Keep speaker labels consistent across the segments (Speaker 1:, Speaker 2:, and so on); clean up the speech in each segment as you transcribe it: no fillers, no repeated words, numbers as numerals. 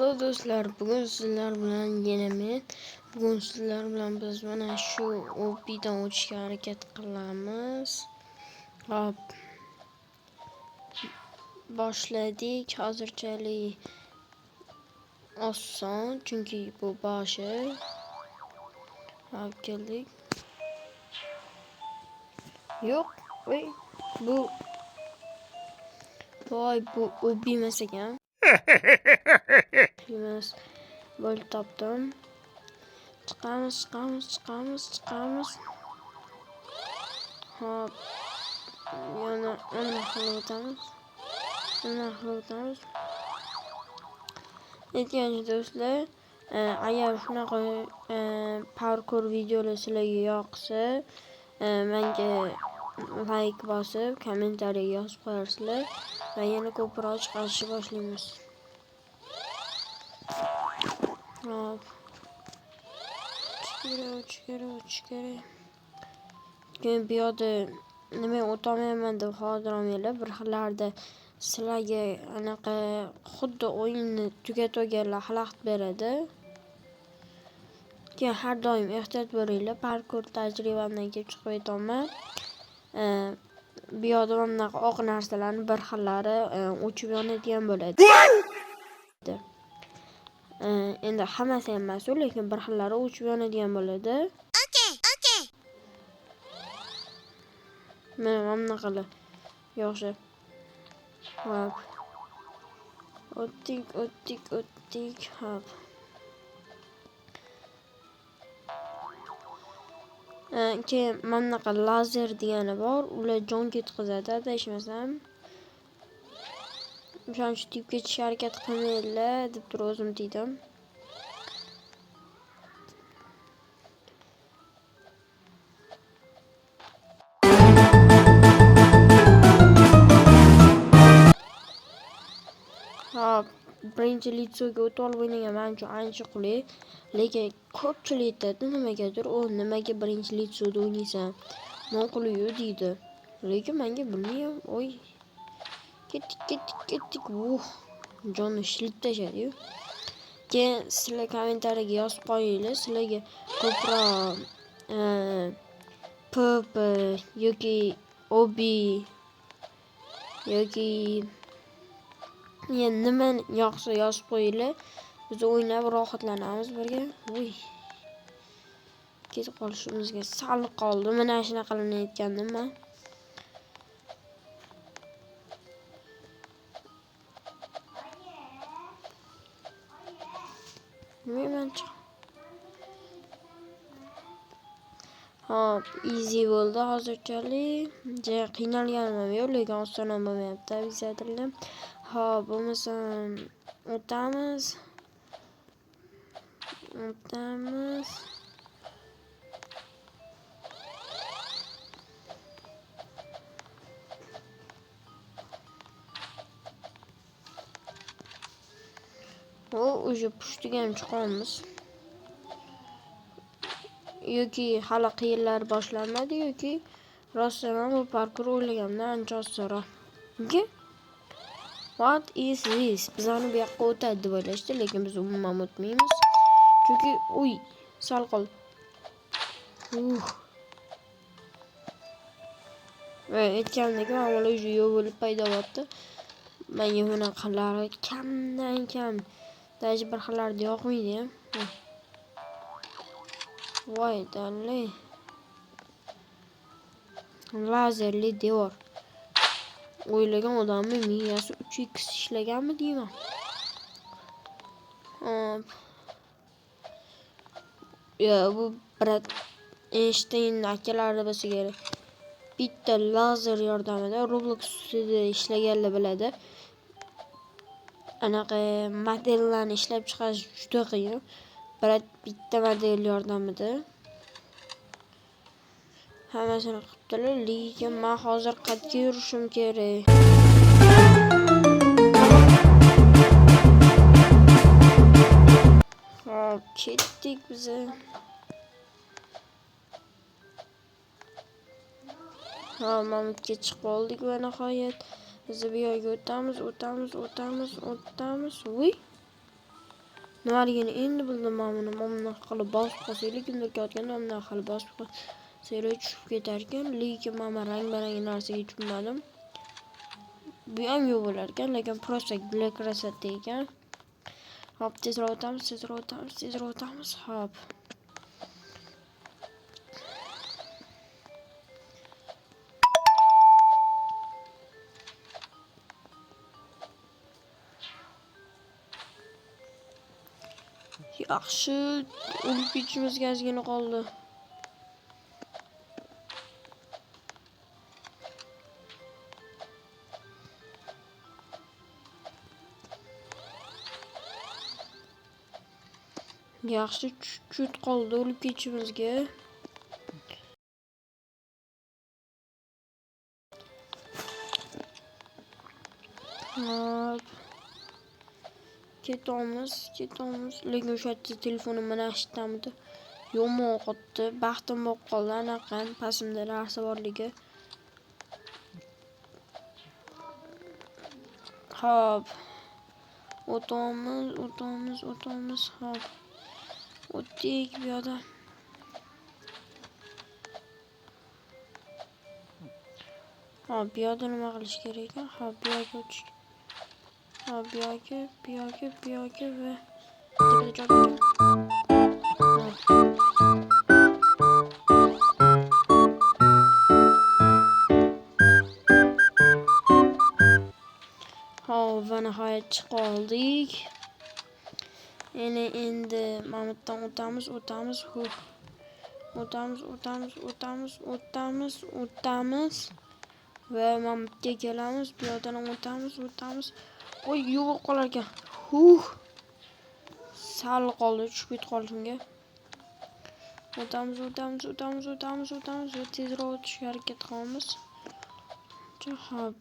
Speaker 1: Hello do'stlar, bugun sizlar bilan yana men. Bugun sizlar bilan biz mana shu OP'dan o'tishga harakat qilamiz. Hop. Boshladik. Hozirchalik oson, chunki bu boshi. Hop keldik. Yo'q, voy bu OP emas ekan. Emas. Bo'lib topdim. Chiqamiz. Hop. Yana qilib o'tamiz. Aytgancha do'stlar, agar shunaqa parkour videolar sizlarga yoqsa, menga like bosib, kommentariyaga yozib qo'yarsizlar va yana ko'proq chiqarishni boshlaymiz. Hop. Chiqara. Keyin bu yoqda nima o'tamayman deb xotirominglar, bir xillarda sizlarga anaqa xuddi o'yinni tugatganlar xalaqit beradi. Keyin har doim ehtiyot bo'linglar, parkour tajribamdan kelib chiqib aytaman. Bu yoqda bunaqa oq narsalarni bir xillari o'chib yonadigan bo'ladi. Endi hammasi emas, lekin bir xillari o'chib yonadigan bo'ladi. Okay. Mana bunaqalar yo'qsa. Hop. O'tdik. Hop. Keyin mana bunaqa lazer degani bor. Ular jon ketkazadi, adashmasam. O'shancha tib ketishga harakat qilmanglar deb turib o'zim dedim. Hop, birinchi litsoga o'tib olib o'ynagan men uchun ancha qulay, lekin ko'pchilik aytadi nimagadir, nimaga birinchi litsoda o'ynaysan, noqulay deydi. Lekin menga bilmayman, oy. Ketdik. Jonni shilib tashadi-yu. Keyin sizlar kommentariyaga yozib qo'yinglar, sizlarga ko'proq PP yoki OB yoki yana nima yoqsa yozib qo'yinglar. Biz o'ynab rohatlanamiz birga. Ketib qolishimizga sal qoldi. Mana shunaqalarni aytgandim men. Hop, easy bo'ldi hozirchalik. Qiynalganim yo'q, lekin oson bo'lmayapti, bizlarga. Hop, bo'lmasam o'tamiz. Уже pushtigan chiqamiz. Yoki hali qiyinlar boshlanmadi yoki rostdan bu parkour o'ylagandan ancha osonroq. What is this? Bizani bu yoqqa o'tadi deb o'ylashdi, lekin biz umuman o'tmaymiz. Chunki sal qoldi. Va aytgandek, mana уже yo'l bo'lib paydo bo'ldi. Menga bunaqalari kamdan kam, даже bir xillarda yoqmaydi ham. Voy dalay. Lazerli devor. O'ylagan odamni miyasi 3x ishlaganmi deyman. Bu Brad Einstein akalari bo'lsa kerak. Bitta lazer yordamida Roblox ustida ishlaganlar biladi. Anaqa modellarni ishlab chiqarish juda qiyin. Bitta model yordamida hammasini qilibdilar, lekin men hozir qatga yurishim kerak. Hop, ketdik biz. Mamutga chiqib oldik va nihoyat biz bu yo'lga o'tamiz. Nimaligini endi bildim men buni qilib bosib qo'ysak, kimdir ketganda men qilib bosib qo'ysak tushib ketar ekan, lekin men rang-barang narsaga tushunmadim. Bu ham yo'q bo'lar ekan, lekin просто black rasat ekan. Hop, tezroq o'tamiz. Hop. Yaxshi, o'lib ketishimizga ozgina qoldi. Yaxshi, chut qoldi o'lib ketishimizga. Hop. Ketamiz. Lekin o'sha telefonim mana eshittamdi. Yomon qotdi. Baxtim bo'lib qoldi anaqan pasimda narsa borligi. Hop. O'tamiz. Hop. O'tdik bu yoqda. Hop, bu yoqda nima qilish kerak ekan? Hop, bu yoqqa o'tish. Hop, bu yoqqa va tepada joyga. Hop, va nihoyat chiqib oldik. Endi Mamutdan o'tamiz. O'tamiz. Va Mamutga kelamiz. Bu yoqdan o'tamiz. Qo'y yo'q qolar ekan. Sal qoldi, tushib ketib qoldimga. O'tamiz. Va tezroq o'tishga harakat qilamiz. Hop.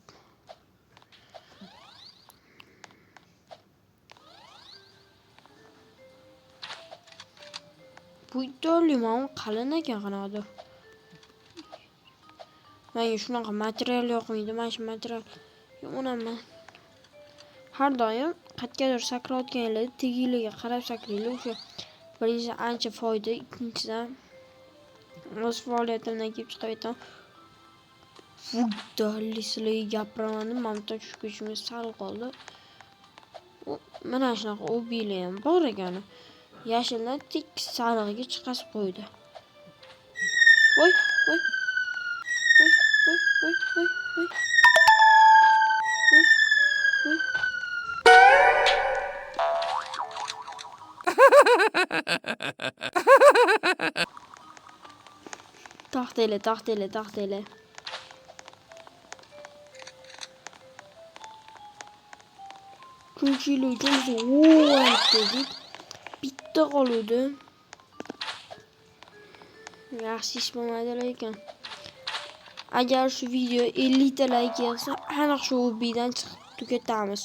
Speaker 1: Bu limon qalin ekan qanaqa. Menga shunaqa material yoqmaydi. Mana shu material yo'qonaman. Har doim qatgadir sakrayotganinglarda tegiliga qarab sakraylar. O'sha birinchi ancha foyda, ikkinchidan o'z faoliyatimdan kelib chiqayotam. Fuddalisizlarga gapiraman, mamta tushib ketishimga sal qoldi. Mana shunaqa obiylar ham bor ekan. Yashildan tik sarig'iga chiqasib qo'ydi. Voy. Taxtayla. Kunchilik dedik. Bitta qoluvdi. Yaxshi ish bo'lmadi lekin. Agar shu video 50 ta like yig'sa, aniq shu hobbidan chiqib ketamiz.